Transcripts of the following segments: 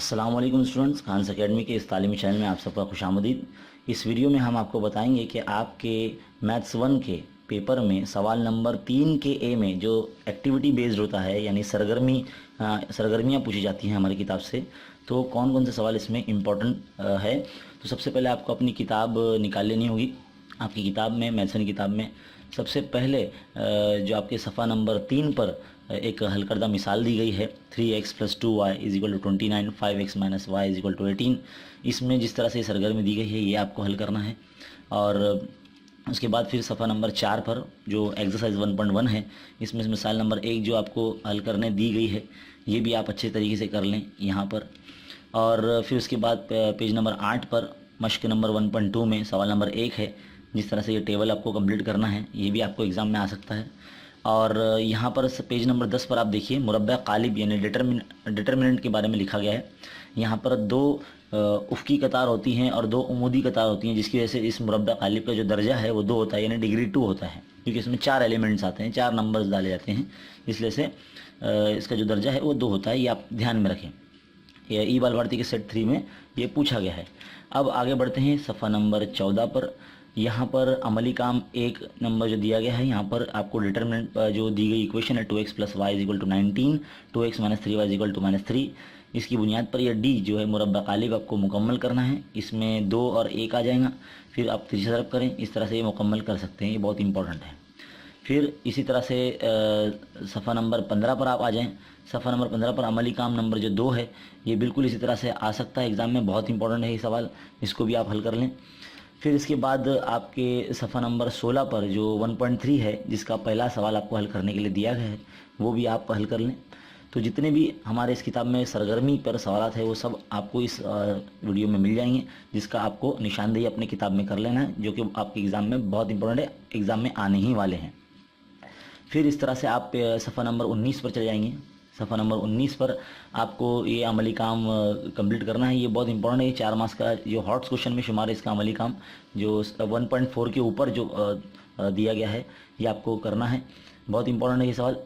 अस्सलाम वालेकुम students, Khans academy के इस तालीमी चैनल में आप सबका खुशामदीद। इस वीडियो में हम आपको बताएंगे कि आपके मैथ्स 1 के पेपर में सवाल नंबर 3 के ए में जो एक्टिविटी बेस्ड होता है, यानी सरगर्मियाँ पूछी जाती हैं हमारी किताब से, तो कौन कौन से सवाल इसमें इम्पोर्टेंट है। तो सबसे पहले आपको अपनी किताब निकाल लेनी होगी। आपकी किताब में, मैथ्स 1 की किताब में सबसे पहले जो आपके सफ़ा नंबर 3 पर एक हल करदा मिसाल दी गई है, 3x + 2y = 29, 5x - y = 18। इसमें जिस तरह से सरगर्मी दी गई है ये आपको हल करना है। और उसके बाद फिर सफ़ा नंबर 4 पर जो एक्सरसाइज 1.1 है, इसमें मिसाल नंबर 1 जो आपको हल करने दी गई है, ये भी आप अच्छे तरीके से कर लें यहाँ पर। और फिर उसके बाद पेज नंबर 8 पर मश्क नंबर 1.2 में सवाल नंबर 1 है। जिस तरह से ये टेबल आपको कंप्लीट करना है, ये भी आपको एग्ज़ाम में आ सकता है। और यहाँ पर पेज नंबर 10 पर आप देखिए, मुरब्बा कालिब यानी डिटर्मिनेंट के बारे में लिखा गया है। यहाँ पर 2 उफ़क़ी कतार होती हैं और 2 उमूदी कतार होती हैं, जिसकी वजह से इस मुरब्बा कालिब का जो दर्जा है वो 2 होता है, यानी डिग्री 2 होता है, क्योंकि इसमें 4 एलिमेंट्स आते हैं, 4 नंबर्स डाले जाते हैं, इसलिए से इसका जो दर्जा है वो 2 होता है। ये आप ध्यान में रखें। ये ई बाल भारती के सेट 3 में ये पूछा गया है। अब आगे बढ़ते हैं सफ़ा नंबर 14 पर। यहाँ पर अमली काम 1 नंबर जो दिया गया है, यहाँ पर आपको डिटर्मिनेंट जो दी गई इक्वेशन है 2x + y = 19, 2x - 3y = -3, इसकी बुनियाद पर यह डी जो है मुरब्बा कालिब आपको मुकम्मल करना है। इसमें 2 और 1 आ जाएगा, फिर आप तीसरी तरफ करें, इस तरह से ये मुकम्मल कर सकते हैं, ये बहुत इंपॉर्टेंट है। फिर इसी तरह से सफ़ा नंबर 15 पर आप आ जाएं। सफ़ा नंबर 15 पर अमली काम नंबर जो 2 है, ये बिल्कुल इसी तरह से आ सकता है एग्ज़ाम में, बहुत इंपॉर्टेंट है ये सवाल, इसको भी आप हल कर लें। फिर इसके बाद आपके सफ़ा नंबर 16 पर जो 1.3 है, जिसका पहला सवाल आपको हल करने के लिए दिया गया है, वो भी आप हल कर लें। तो जितने भी हमारे इस किताब में सरगर्मी पर सवालात है, वो सब आपको इस वीडियो में मिल जाएंगे, जिसका आपको निशानदेही अपनी किताब में कर लेना है, जो कि आपके एग्ज़ाम में बहुत इंपॉर्टेंट है, एग्ज़ाम में आने ही वाले हैं। फिर इस तरह से आप सफ़ा नंबर 19 पर चले जाएंगे। सफ़ा नंबर 19 पर आपको ये अमली काम कंप्लीट करना है। ये बहुत इंपॉर्टेंट है, ये 4 मार्क्स का जो हॉट्स क्वेश्चन में शुमार है इसका अमली काम, जो 1.4 के ऊपर जो दिया गया है, ये आपको करना है, बहुत इंपॉर्टेंट है ये सवाल।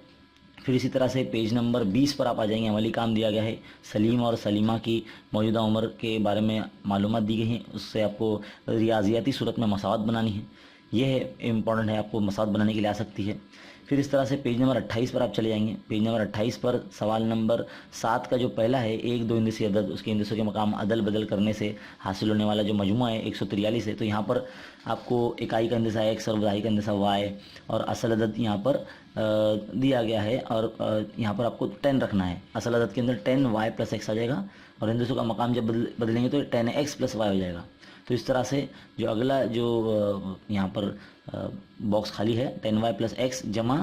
फिर इसी तरह से पेज नंबर 20 पर आप आ जाएंगे। अमली काम दिया गया है, सलीम और सलीमा की मौजूदा उम्र के बारे में मालूमात दी गई हैं, उससे आपको रियाजियाती सूरत में मसावत बनानी है। यह इम्पॉर्टेंट है, आपको मसावत बनाने के लिए आ सकती है। फिर इस तरह से पेज नंबर 28 पर आप चले जाएंगे। पेज नंबर 28 पर सवाल नंबर 7 का जो पहला है, 1 2 इंदसी अदद, उसके इंदसों के मकाम अदल बदल करने से हासिल होने वाला जो मजमुआ है 143 है। तो यहाँ पर आपको इकाई का इंदसा x और वाई का इंदसा y और असल अदद यहाँ पर दिया गया है, और यहाँ पर आपको 10 रखना है। असल अदद के अंदर 10y + x आ जाएगा, और इंदसों का मकाम जब बदलेंगे तो 10x + y हो जाएगा। तो इस तरह से जो अगला जो यहाँ पर बॉक्स खाली है, 10y + x जमा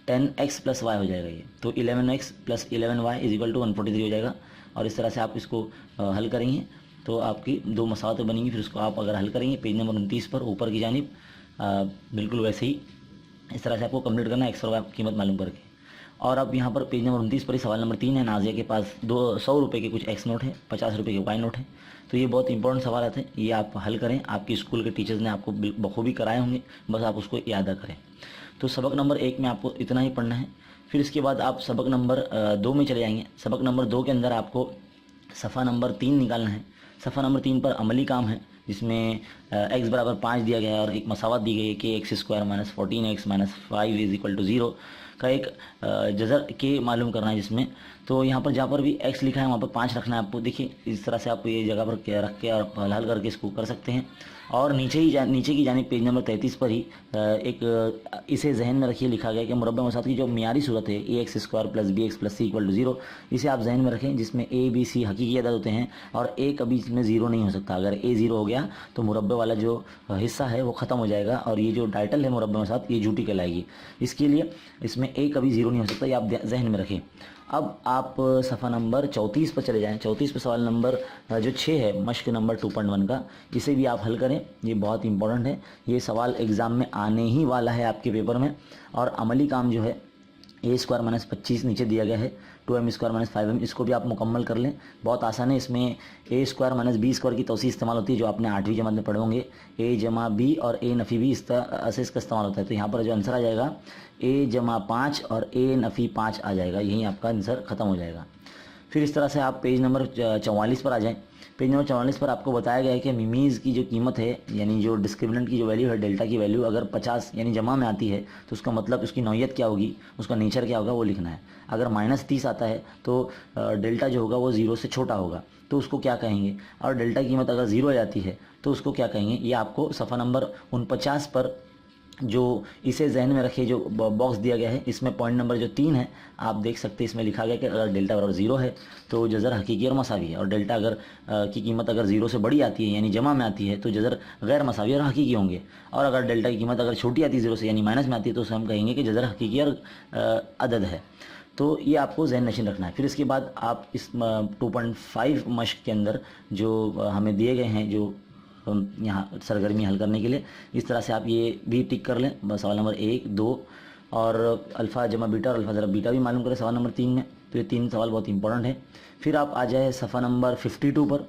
10x + y हो जाएगा ये, तो 11x + 11y = 143 हो जाएगा। और इस तरह से आप इसको हल करेंगे तो आपकी 2 मसावत बनेंगी। फिर उसको आप अगर हल करेंगे पेज नंबर 29 पर ऊपर की जानिब, बिल्कुल वैसे ही इस तरह से आपको कंप्लीट करना है, x और y कीमत मालूम करके। और अब यहाँ पर पेज नंबर 29 पर ही सवाल नंबर 3 है। नाजिया के पास 100 रुपये के कुछ x नोट है, 50 रुपये के y नोट है। तो ये बहुत इंपॉर्टेंट सवाल आते हैं, ये आप हल करें। आपके स्कूल के टीचर्स ने आपको बखूबी कराए होंगे, बस आप उसको याद करें। तो सबक नंबर 1 में आपको इतना ही पढ़ना है। फिर इसके बाद आप सबक नंबर 2 में चले जाएंगे। सबक नंबर 2 के अंदर आपको सफ़ा नंबर 3 निकालना है। सफ़ा नंबर 3 पर अमली काम है, जिसमें x = 5 दिया गया है और एक मसावत दी गई है कि x² - 14x - 5 = 0 का एक जज़र के मालूम करना है जिसमें। तो यहाँ पर जहाँ पर भी x लिखा है वहाँ पर 5 रखना है आपको। देखिए इस तरह से आप ये जगह पर रख के और हल करके इसको कर सकते हैं। और नीचे की जानिब पेज नंबर 33 पर ही एक इसे जहन में रखिए, लिखा गया कि मुरब्बा मसावत की जो मियारी सूरत है ax² + bx + c = 0, इसे आप जहन में रखें, जिसमें a b c हकीकी अदद होते हैं और a कभी इसमें 0 नहीं हो सकता। अगर a 0 हो गया तो मुरब्बे वाला जो हिस्सा है वो ख़त्म हो जाएगा, और ये जो टाइटल है मुरब्बा मसावत, ये झूठी कहलाएगी। इसके लिए इसमें a कभी 0 नहीं हो सकता, ये आप जहन में रखें। अब आप सफ़ा नंबर 34 पर चले जाएं। 34 पर सवाल नंबर जो 6 है, मश्क नंबर 2.1 का, इसे भी आप हल करें, ये बहुत इंपॉर्टेंट है। ये सवाल एग्ज़ाम में आने ही वाला है आपके पेपर में। और अमली काम जो है a² - 25 नीचे दिया गया है, 2m² - 5m, इसको भी आप मुकम्मल कर लें, बहुत आसान है। इसमें a² - b² की तौसीह इस्तेमाल होती है, जो आपने 8वीं जमात में पढ़े होंगे। a जमा b और a नफ़ी b, इस तरह से इसका इस्तेमाल होता है। तो यहाँ पर जो आंसर आ जाएगा a जमा 5 और a नफ़ी 5 आ जाएगा, यहीं आपका आंसर ख़त्म हो जाएगा। फिर इस तरह से आप पेज नंबर 44 पर आ जाएं। पेज नंबर 44 पर आपको बताया गया है कि मिमीज़ की जो कीमत है, यानी जो डिस्क्रिमिनेंट की जो वैल्यू है, डेल्टा की वैल्यू अगर 50 यानी जमा में आती है तो उसका मतलब उसकी नौयत क्या होगी, उसका नेचर क्या होगा वो लिखना है। अगर -30 आता है तो डेल्टा जो होगा वो 0 से छोटा होगा, तो उसको क्या कहेंगे। और डेल्टा की कीमत अगर 0 आ जाती है तो उसको क्या कहेंगे। ये आपको सफ़ा नंबर 49 पर जो इसे जहन में रखे, जो बॉक्स दिया गया है इसमें पॉइंट नंबर जो 3 है आप देख सकते हैं, इसमें लिखा गया कि अगर डेल्टा बराबर 0 है तो जज़र हकीकी और मसावी है, और डेल्टा अगर की कीमत अगर 0 से बड़ी आती है यानी जमा में आती है तो जज़र गैर मसावी और हकीकी होंगे। और अगर डेल्टा की कीमत अगर छोटी आती है 0 से यानी माइनस में आती है तो उसे हम कहेंगे कि जज़र हकीकी और अदद है। तो ये आपको जहन नशीन रखना है। फिर इसके बाद आप इस 2.5 मश्क के अंदर जो हमें दिए गए हैं, जो यहाँ सरगर्मी हल करने के लिए, इस तरह से आप ये भी टिक कर लें। बस सवाल नंबर 1, 2 और अल्फ़ा जमा बीटा और अल्फ़ा ज़रा बीटा भी मालूम करें सवाल नंबर 3 में। तो ये 3 सवाल बहुत इंपॉर्टेंट है। फिर आप आ जाए सफ़ा नंबर 52 पर।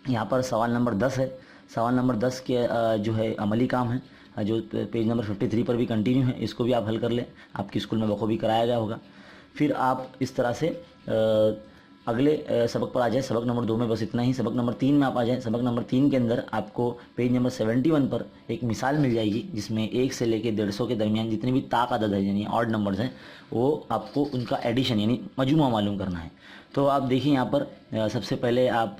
यहाँ पर सवाल नंबर 10 है। सवाल नंबर 10 के जो है अमली काम है, जो पेज नंबर 53 पर भी कंटिन्यू है, इसको भी आप हल कर लें, आपकी स्कूल में बखूबी कराया गया होगा। फिर आप इस तरह से अगले सबक पर आ जाए। सबक नंबर 2 में बस इतना ही। सबक नंबर 3 में आप आ जाएं। सबक नंबर 3 के अंदर आपको पेज नंबर 71 पर एक मिसाल मिल जाएगी जिसमें 1 से लेकर 150 के दरमियान जितनी भी ताक अदद है यानी ऑड नंबर्स हैं, वो आपको उनका एडिशन यानी मजमूआ मालूम करना है। तो आप देखिए यहाँ पर सबसे पहले आप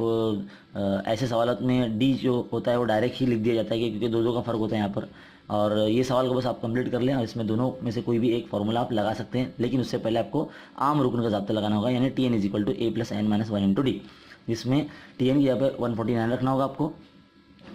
ऐसे सवालत में डी जो होता है वो डायरेक्ट ही लिख दिया जाता है क्योंकि 2 का फ़र्क होता है यहाँ पर। और ये सवाल को बस आप कंप्लीट कर लें और इसमें दोनों में से कोई भी एक फार्मूला आप लगा सकते हैं, लेकिन उससे पहले आपको आम रुकन का ज़ाब्ता लगाना होगा, यानी Tn = a + n - 1 × d, जिसमें Tn की जगह पे 149 रखना होगा आपको,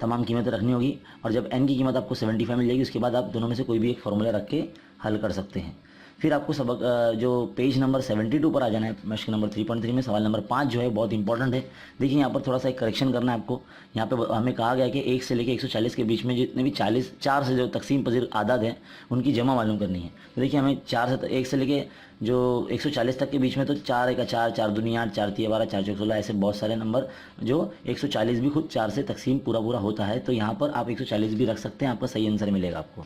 तमाम कीमतें रखनी होगी। और जब n की कीमत आपको 75 मिल जाएगी उसके बाद आप दोनों में से कोई भी एक फार्मूला रख के हल कर सकते हैं। फिर आपको सबक जो पेज नंबर 72 पर आ जाना है। मश्क नंबर 3.3 में सवाल नंबर 5 जो है बहुत इंपॉर्टेंट है। देखिए यहाँ पर थोड़ा सा एक करेक्शन करना है आपको। यहाँ पे हमें कहा गया कि 1 से लेकर 140 के बीच में जितने भी 4 से जो तकसीम पजीर आदाद हैं उनकी जमा मालूम करनी है। तो देखिए हमें 1 से लेकर जो 140 तक के बीच में तो 4 × 4, 4 दूनी 8, 4 तिया 12, 4 चौक 16, ऐसे बहुत सारे नंबर, जो 140 भी खुद 4 से तकसीम पूरा होता है। तो यहाँ पर आप 140 भी रख सकते हैं, आपका सही आंसर मिलेगा आपको।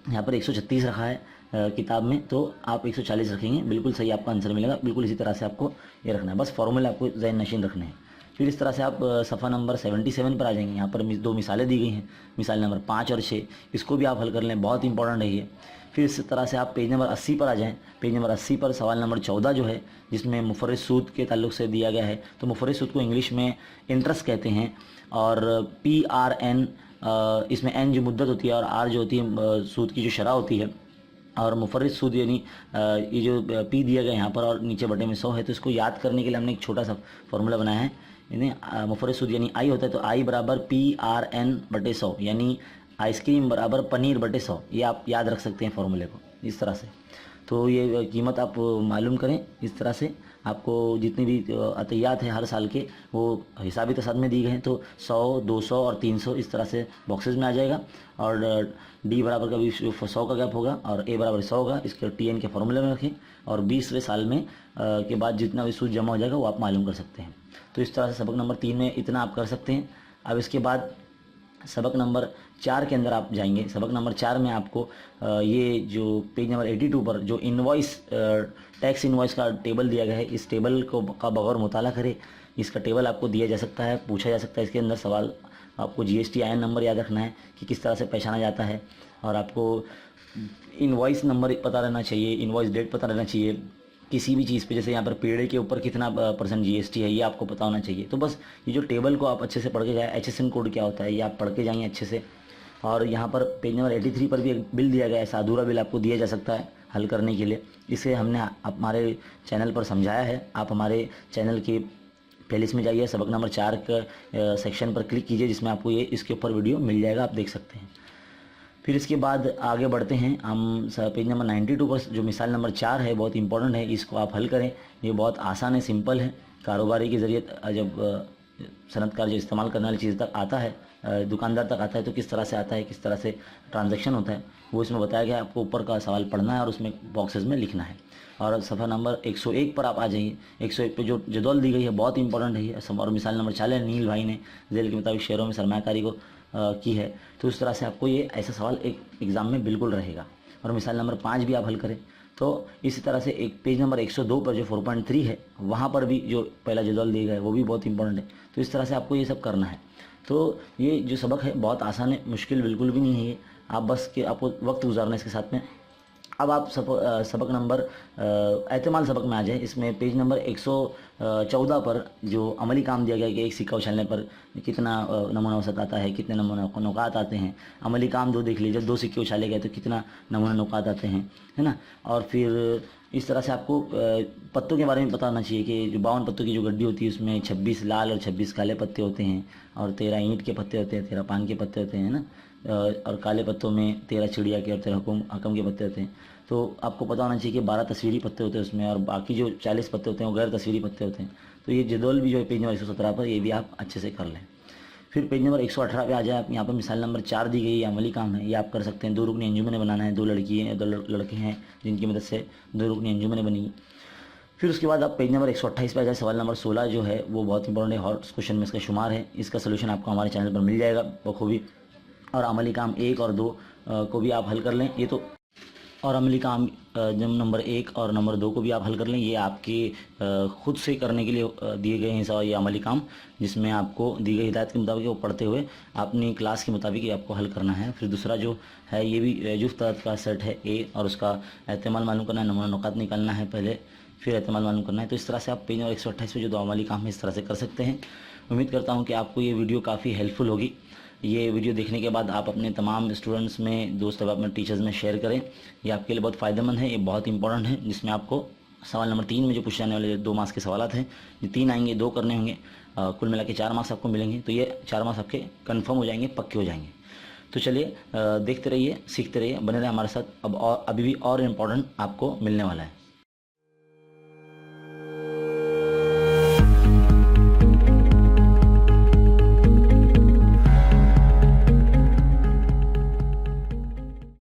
यहाँ पर 136 रखा है किताब में, तो आप 140 रखेंगे, बिल्कुल सही आपका आंसर मिलेगा। बिल्कुल इसी तरह से आपको ये रखना है, बस फॉर्मूला आपको ज़हन नशीन रखने हैं। फिर इस तरह से आप सफ़ा नंबर 77 पर आ जाएंगे। यहाँ पर 2 मिसालें दी गई हैं, मिसाल नंबर 5 और 6, इसको भी आप हल कर लें, बहुत इंपॉर्टेंट है ये। फिर इस तरह से आप पेज नंबर 80 पर आ जाएँ। पेज नंबर 80 पर सवाल नंबर 14 जो है, जिसमें मुफर्रिद सूद के ताल्लुक से दिया गया है। तो मुफर्रिद सूद को इंग्लिश में इंटरेस्ट कहते हैं, और PRN, इसमें n जो मुद्दत होती है और r जो होती है सूद की जो शरह होती है, और मुफर्रिद सूद यानी ये जो P दिया गया यहाँ पर और नीचे बटे में 100 है। तो इसको याद करने के लिए हमने एक छोटा सा फॉर्मूला बनाया है। यानी मुफर्रिद सूद यानी I होता है तो I = PRN/100, यानी आइसक्रीम बराबर पनीर बटे 100। ये आप याद रख सकते हैं फॉर्मूले को इस तरह से। तो ये कीमत आप मालूम करें इस तरह से। आपको जितनी भी अतियात है हर साल के वो हिसाबी तसाद में दी गए हैं, तो 100, 200 और 300 इस तरह से बॉक्सेस में आ जाएगा। और डी बराबर का भी 100 का गैप होगा और ए बराबर 100 होगा, इसके Tn के फॉर्मूले में रखें। और 20वें साल में के बाद जितना भी सूद जमा हो जाएगा वो आप मालूम कर सकते हैं। तो इस तरह से सबक नंबर 3 में इतना आप कर सकते हैं। अब इसके बाद सबक नंबर 4 के अंदर आप जाएंगे। सबक नंबर 4 में आपको ये जो पेज नंबर 82 पर जो इनवॉइस टैक्स इनवॉइस का टेबल दिया गया है, इस टेबल को का बगौर मुताला करें। इसका टेबल आपको दिया जा सकता है, पूछा जा सकता है। इसके अंदर सवाल आपको GST IN नंबर याद रखना है कि किस तरह से पहचाना जाता है, और आपको इनवॉइस नंबर पता रहना चाहिए, इनवॉइस डेट पता रहना चाहिए किसी भी चीज़ पे। जैसे यहाँ पर पेड़े के ऊपर कितना % GST है ये आपको पता होना चाहिए। तो बस ये जो टेबल को आप अच्छे से पढ़ के जाए, HSN कोड क्या होता है ये आप पढ़ के जाएंगे अच्छे से। और यहाँ पर पेज नंबर 83 पर भी एक बिल दिया गया है, ऐसा अधूरा बिल आपको दिया जा सकता है हल करने के लिए। इसे हमने हमारे चैनल पर समझाया है। आप हमारे चैनल की प्लेलिस्ट में जाइए, सबक नंबर 4 का सेक्शन पर क्लिक कीजिए, जिसमें आपको ये इसके ऊपर वीडियो मिल जाएगा, आप देख सकते हैं। फिर इसके बाद आगे बढ़ते हैं हम पेज नंबर 92 पर। जो मिसाल नंबर 4 है बहुत इंपॉर्टेंट है, इसको आप हल करें। ये बहुत आसान है, सिंपल है। कारोबारी के ज़रिए जब सनतकार जो इस्तेमाल करने वाली चीज़ तक आता है, दुकानदार तक आता है, तो किस तरह से आता है, किस तरह से ट्रांजैक्शन होता है, वो इसमें बताया गया है। आपको ऊपर का सवाल पढ़ना है और उसमें बॉक्सेस में लिखना है। और सफ़ा नंबर 101 पर आप आ जाइए। 101 पे जो जदौल दी गई है बहुत इंपॉर्टेंट है ये। और मिसाल नंबर 40 नील भाई ने झेल के मुताबिक शेयरों में सरमायाकारी को की है। तो इस तरह से आपको ये ऐसा सवाल एक एग्ज़ाम में बिल्कुल रहेगा। और मिसाल नंबर 5 भी आप हल करें। तो इसी तरह से एक पेज नंबर 102 पर जो 4.3 है वहाँ पर भी जो पहला जदवल दिया गया है वो भी बहुत इंपॉर्टेंट है। तो इस तरह से आपको ये सब करना है। तो ये जो सबक है बहुत आसान है, मुश्किल बिल्कुल भी नहीं है ये, आप बस कि आपको वक्त गुजारना है इसके साथ में। अब आप सबक नंबर एहतमाल सबक में आ जाए। इसमें पेज नंबर 114 पर जो अमली काम दिया गया है कि एक सिक्का उछलने पर कितना नमूना औसत आता है, कितने नमूना नुकात आते हैं। अमली काम 2 देख लीजिए, 2 सिक्के उछाले गए तो कितना नमूना नुकात आते हैं, है ना। और फिर इस तरह से आपको पत्तों के बारे में पता होना चाहिए कि जो 52 पत्तों की जो गड्डी होती है उसमें 26 लाल और 26 काले पत्ते होते हैं, और 13 ईंट के पत्ते होते हैं, 13 पान के पत्ते होते हैं ना, और काले पत्तों में 13 चिड़िया के और 13 हकम के पत्ते होते हैं। तो आपको पता होना चाहिए कि 12 तस्वीरी पत्ते होते हैं उसमें, और बाकी जो 40 पत्ते होते हैं वो गैर तस्वीरी पत्ते होते हैं। तो ये जदवल भी जो है पेज नंबर 117 पर, ये भी आप अच्छे से कर लें। फिर पेज नंबर 118 पे आ जाए आप, यहाँ पर मिसाल नंबर 4 दी गई है, अमली काम है, ये आप कर सकते हैं। 2 रुकनी अंजुमन बनाना है, 2 लड़की हैं, 2 लड़के हैं जिनकी मदद से 2 रुकनी अंजुमन बनेगी। फिर उसके बाद आप पेज नंबर 128 पे आ जाए, सवाल नंबर 16 जो है वो बहुत इंपॉर्टेंट है, हॉट क्वेश्चन में इसका शुमार है। इसका सोल्यूशन आपको हमारे चैनल पर मिल जाएगा बखूबी। और अमली काम 1 और 2 को भी आप हल कर लें, ये तो, और अमली काम नंबर 1 और नंबर 2 को भी आप हल कर लें। ये आपके खुद से करने के लिए दिए गए हैं सवाल, ये अमली काम, जिसमें आपको दी गई हिदायत के मुताबिक वो पढ़ते हुए अपनी क्लास के मुताबिक ये आपको हल करना है। फिर दूसरा जो है ये भी जुफ्त का सेट है ए, और उसका एहतमाल मालूम करना है, नमूना नुकात निकालना है पहले, फिर एहतमाल मालूम करना है। तो इस तरह से आप पेज नंबर 128 पे जो 2 अमली काम है इस तरह से कर सकते हैं। उम्मीद करता हूँ कि आपको ये वीडियो काफ़ी हेल्पफुल होगी। ये वीडियो देखने के बाद आप अपने तमाम स्टूडेंट्स में, दोस्त अब अपने टीचर्स में शेयर करें। ये आपके लिए बहुत फ़ायदेमंद है, ये बहुत इंपॉर्टेंट है, जिसमें आपको सवाल नंबर 3 में जो पूछे जाने वाले 2 मार्क्स के सवाल हैं, ये 3 आएंगे, 2 करने होंगे, कुल मिला के 4 मार्क्स आपको मिलेंगे। तो ये 4 मार्क्स आपके कन्फर्म हो जाएंगे, पक्के हो जाएंगे। तो चलिए देखते रहिए, सीखते रहिए, बने रहे हमारे साथ। अब और अभी भी और इम्पोर्टेंट आपको मिलने वाला है।